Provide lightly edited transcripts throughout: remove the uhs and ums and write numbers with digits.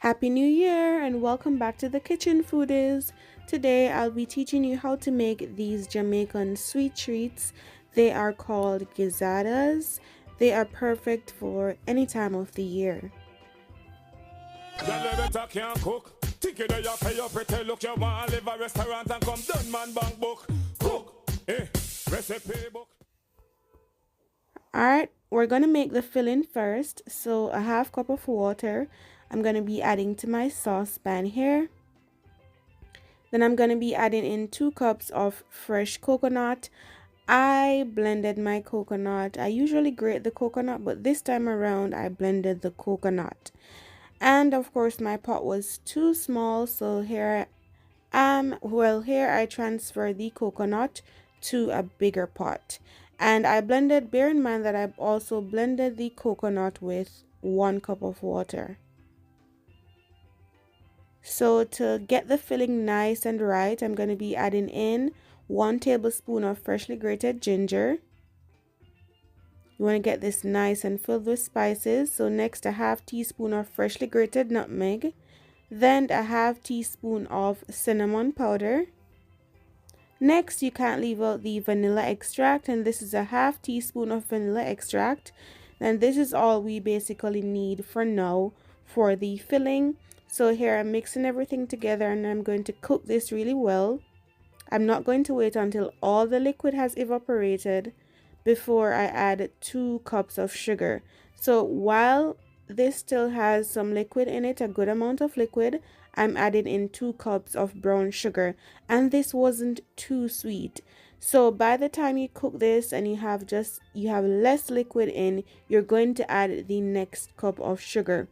Happy New Year and welcome back to the Kitchen Foodies. Today I'll be teaching you how to make these Jamaican sweet treats. They are called gizzadas. They are perfect for any time of the year. Alright, we're going to make the filling first. So a half cup of water I'm going to be adding to my saucepan here. Then I'm going to be adding in 2 cups of fresh coconut. I blended my coconut. I usually grate the coconut, but this time around I blended the coconut. And of course my pot was too small, so here here I transfer the coconut to a bigger pot. And I blended, bear in mind that I've also blended the coconut with 1 cup of water. So to get the filling nice and right, I'm going to be adding in 1 tablespoon of freshly grated ginger. You want to get this nice and filled with spices. So next, a half teaspoon of freshly grated nutmeg. Then a half teaspoon of cinnamon powder. Next, you can't leave out the vanilla extract, and this is a half teaspoon of vanilla extract. And this is all we basically need for now for the filling. So here I'm mixing everything together and I'm going to cook this really well. I'm not going to wait until all the liquid has evaporated before I add 2 cups of sugar. So while this still has some liquid in it, a good amount of liquid, I'm adding in 2 cups of brown sugar, and this wasn't too sweet. So by the time you cook this and you have less liquid in, you're going to add the next cup of sugar.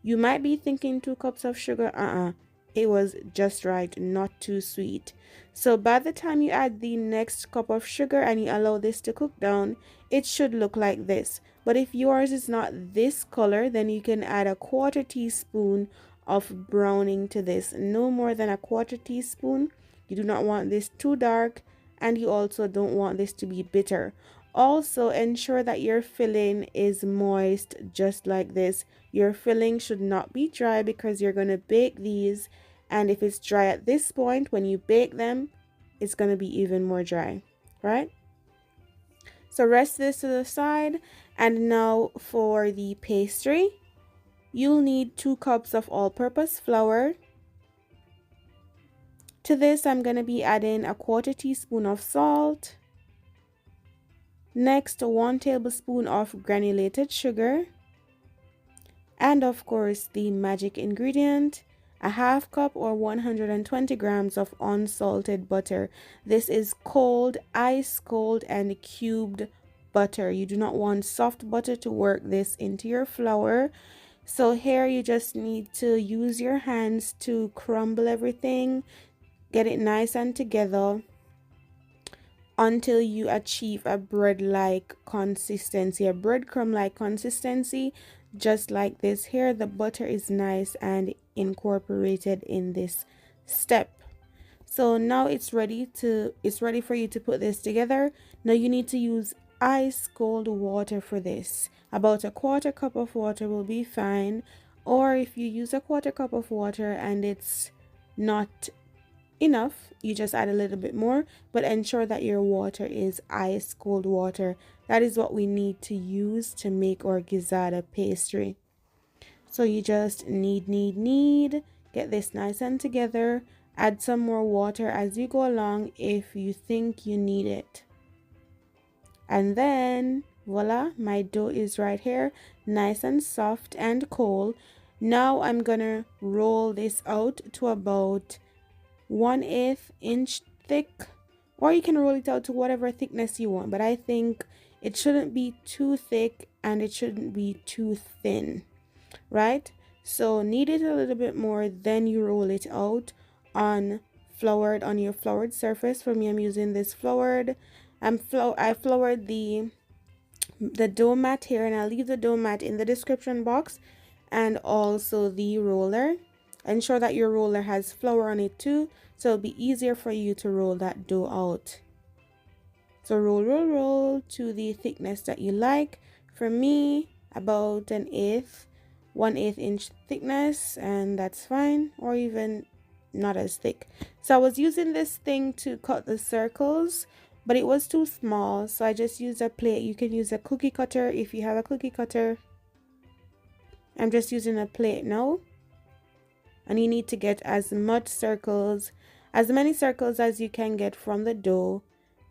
You might be thinking 2 cups of sugar. It was just right, not too sweet. So by the time you add the next cup of sugar and you allow this to cook down, it should look like this. But if yours is not this color, then you can add a 1/4 teaspoon of browning to this. No more than a 1/4 teaspoon. You do not want this too dark, and you also don't want this to be bitter. Also, ensure that your filling is moist, just like this. Your filling should not be dry because you're going to bake these, and if it's dry at this point, when you bake them, it's going to be even more dry, right? So rest this to the side, and now for the pastry, you'll need 2 cups of all-purpose flour. To this, I'm going to be adding a 1/4 teaspoon of salt. Next, 1 tablespoon of granulated sugar. And of course, the magic ingredient, a half cup or 120 grams of unsalted butter. This is cold, ice cold, and cubed butter. You do not want soft butter to work this into your flour. So here you just need to use your hands to crumble everything, get it nice and together until you achieve a bread-like consistency, a breadcrumb-like consistency, just like this. Here the butter is nice and incorporated in this step. So now it's ready for you to put this together. Now you need to use ice cold water for this. About a 1/4 cup of water will be fine, or if you use a 1/4 cup of water and it's not enough, you just add a little bit more, but ensure that your water is ice cold water. That is what we need to use to make our gizzada pastry. So you just knead, get this nice and together, add some more water as you go along if you think you need it. And then voila, my dough is right here, nice and soft and cold. Now I'm gonna roll this out to about 1/8 inch thick, or you can roll it out to whatever thickness you want, but I think it shouldn't be too thick and it shouldn't be too thin, right? So knead it a little bit more, then you roll it out on your floured surface. For me, I'm using this floured. I floured the dough mat here, and I'll leave the dough mat in the description box, and also the roller. Ensure that your roller has flour on it too, so it'll be easier for you to roll that dough out. So roll to the thickness that you like. For me, about 1/8 1/8 inch thickness, and that's fine, or even not as thick. So I was using this thing to cut the circles, but it was too small, so I just used a plate. You can use a cookie cutter if you have a cookie cutter. I'm just using a plate now, and you need to get as many circles as you can get from the dough.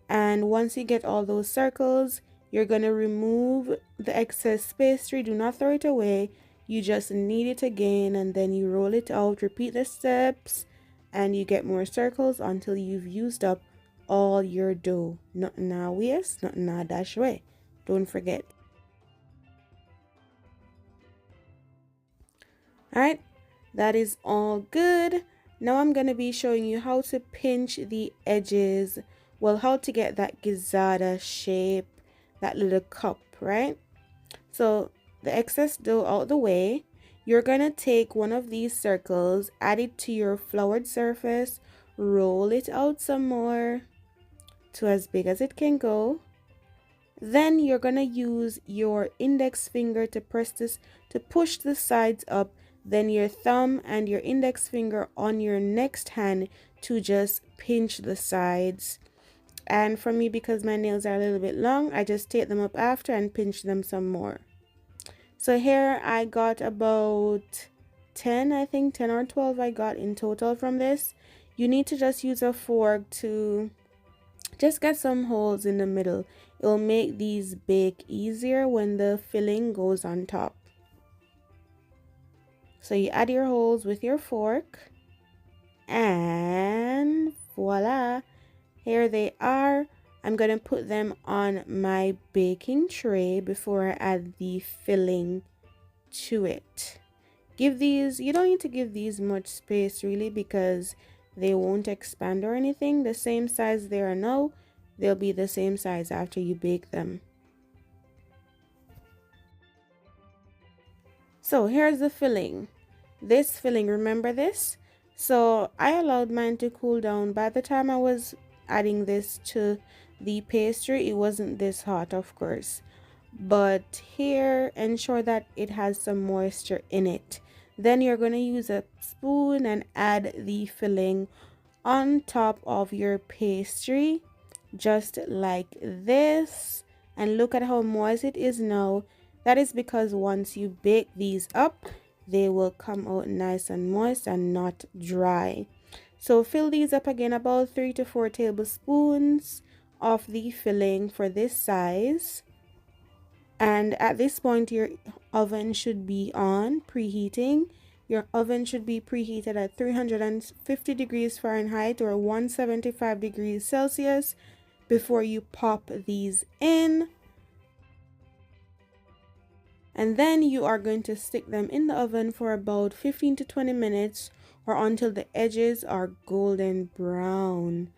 And once you get all those circles, you're going to remove the excess pastry. Do not throw it away. You just knead it again, and then you roll it out. Repeat the steps, and you get more circles until you've used up all your dough. Nothing now waste, nothing now dash away. Don't forget. Alright, that is all good. Now I'm going to be showing you how to pinch the edges. Well, how to get that gizzada shape, that little cup, right? So the excess dough out the way, you're going to take one of these circles, add it to your floured surface, roll it out some more to as big as it can go. Then you're going to use your index finger to press this, to push the sides up, then your thumb and your index finger on your next hand to just pinch the sides. And for me, because my nails are a little bit long, I just take them up after and pinch them some more. So here I got about 10, I think 10 or 12 I got in total from this. You need to just use a fork to just get some holes in the middle. It will make these bake easier when the filling goes on top. So you add your holes with your fork, and voila, here they are. I'm going to put them on my baking tray before I add the filling to it. You don't need to give these much space really, because they won't expand or anything. The same size they are now, they'll be the same size after you bake them. So here's the filling. This filling, remember this? So I allowed mine to cool down. By the time I was adding this to the pastry, it wasn't this hot, of course. But here, ensure that it has some moisture in it. Then you're going to use a spoon and add the filling on top of your pastry, just like this. And look at how moist it is now. That is because once you bake these up, they will come out nice and moist and not dry. So fill these up again, about 3 to 4 tablespoons of the filling for this size. And at this point, your oven should be on, preheating. Your oven should be preheated at 350 degrees Fahrenheit or 175 degrees Celsius before you pop these in. And then you are going to stick them in the oven for about 15 to 20 minutes or until the edges are golden brown.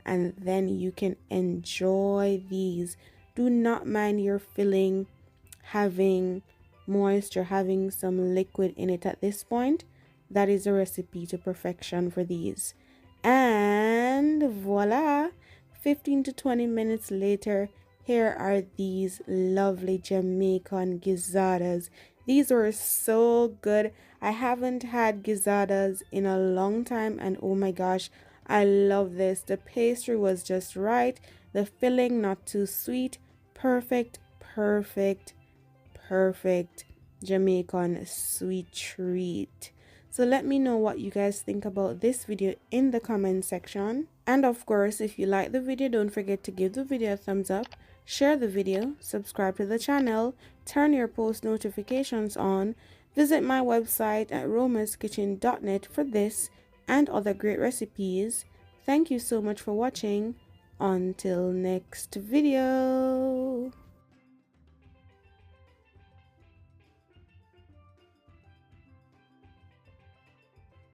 And then you can enjoy these. Do not mind your filling having moisture, having some liquid in it at this point. That is a recipe to perfection for these. And voila, 15 to 20 minutes later, here are these lovely Jamaican gizzadas. These were so good. I haven't had gizzadas in a long time, and oh my gosh, I love this. The pastry was just right. The filling not too sweet. Perfect Jamaican sweet treat. So let me know what you guys think about this video in the comment section. And of course, if you like the video, don't forget to give the video a thumbs up, share the video, subscribe to the channel, turn your post notifications on, visit my website at roma'skitchen.net for this and other great recipes. Thank you so much for watching. Until next video.